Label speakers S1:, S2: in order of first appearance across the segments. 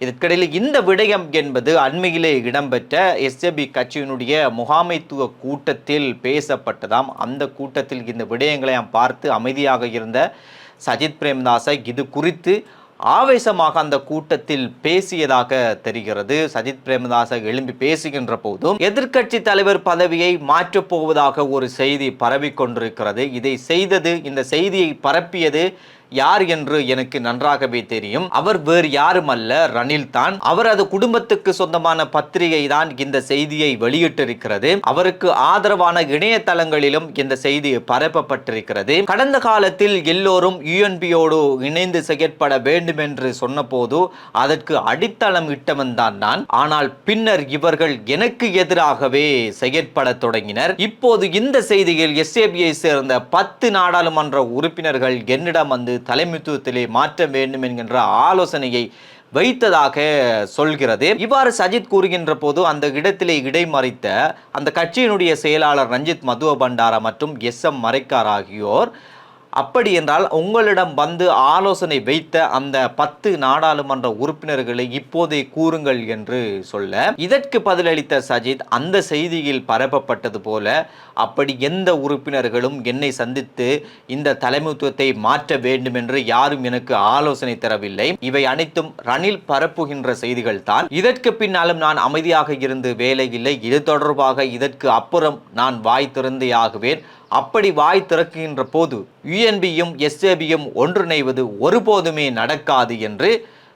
S1: இதற்கிடையில் இந்த விடயம் என்பது அண்மையிலே இடம்பெற்ற எஸ்ஜேபி கட்சியினுடைய முகாமைத்துவ கூட்டத்தில் பேசப்பட்டதாம். அந்த கூட்டத்தில் இந்த விடயங்களை பார்த்து அமைதியாக இருந்த சஜித் பிரேமதாச இது குறித்து ஆவேசமாக அந்த கூட்டத்தில் பேசியதாக தெரிகிறது. சஜித் பிரேமதாச எழும்பி பேசுகின்ற போதும் எதிர்க்கட்சி தலைவர் பதவியை மாற்றப் போவதாக ஒரு செய்தி பரவிக்கொண்டிருக்கிறது. இதை செய்தது, இந்த செய்தியை பரப்பியது யார் என்று எனக்கு நன்றாகவே தெரியும். அவர் வேறு யாரும் அல்ல, ரணில் தான். அவரது குடும்பத்துக்கு சொந்தமான பத்திரிகை தான் இந்த செய்தியை வெளியிட்டிருக்கிறது. அவருக்கு ஆதரவான இணையதளங்களிலும் இந்த செய்தி பரப்பப்பட்டிருக்கிறது. கடந்த காலத்தில் எல்லோரும் யுஎன்பியோடு இணைந்து செயற்பட வேண்டும் என்று சொன்ன போது அதற்கு அடித்தளம் இட்டவன் தான் நான். ஆனால் பின்னர் இவர்கள் எனக்கு எதிராகவே செயற்பட தொடங்கினர். இப்போது இந்த செய்தியில் எஸ்ஏபியை சேர்ந்த 10 நாடாளுமன்ற உறுப்பினர்கள் என்னிடம் வந்து தலைமைத்துவத்திலே மாற்ற வேண்டும் என்கின்ற ஆலோசனையை வைத்ததாக சொல்கிறது. இவ்வாறு சஜித் கூறுகின்ற போது அந்த இடத்திலே இடைமறித்த அந்த கட்சியினுடைய செயலாளர் ரஞ்சித் மதுவ பண்டார மற்றும் SM மரைக்கார் ஆகியோர், அப்படி என்றால் உங்களிடம் வந்து ஆலோசனை வைத்த அந்த 10 நாடாளுமன்ற உறுப்பினர்களை இப்போதே கூறுங்கள் என்று சொல்ல, இதற்கு பதிலளித்த சஜித் அந்த செய்தியில் பரப்பப்பட்டது போல அப்படி எந்த உறுப்பினர்களும் என்னை சந்தித்து இந்த தலைமைத்துவத்தை மாற்ற வேண்டும் என்று யாரும் எனக்கு ஆலோசனை தரவில்லை. இவை அனைத்தும் ரணில் பரப்புகின்ற செய்திகள் தான். இதற்கு பின்னாலும் நான் அமைதியாக இருந்து வேலை இல்லை. இது தொடர்பாக இதற்கு அப்புறம் நான் வாய் திறந்தே ஆகுவேன். அப்படி வாய் திறக்குகின்ற போது யுஎன்பியும் எஸ்ஏபியும் ஒன்றிணைவது ஒருபோதுமே நடக்காது என்று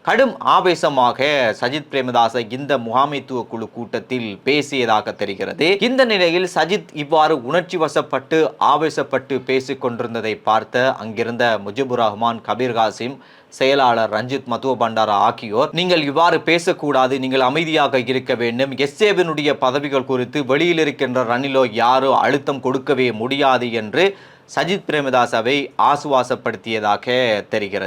S1: கடும் ஆவேசமாக சஜித் பிரேமதாச இந்த முகாமைத்துவ குழு கூட்டத்தில் பேசியதாக தெரிகிறது. இந்த நிலையில் சஜித் இவ்வாறு உணர்ச்சி வசப்பட்டு ஆவேசப்பட்டு பேசிக் கொண்டிருந்ததை பார்த்த அங்கிருந்த முஜிபுர் ரஹ்மான், கபீர் காசிம், செயலாளர் ரஞ்சித் மதுவ பண்டாரா ஆகியோர், நீங்கள் இவ்வாறு பேசக்கூடாது, நீங்கள் அமைதியாக இருக்க வேண்டும், எஸ்ஏபினுடைய பதவிகள் குறித்து வெளியில் இருக்கின்ற ரணிலோ யாரோ அழுத்தம் கொடுக்கவே முடியாது என்று சஜித் பிரேமதாசவை ஆசுவாசப்படுத்தியதாக தெரிகிறது.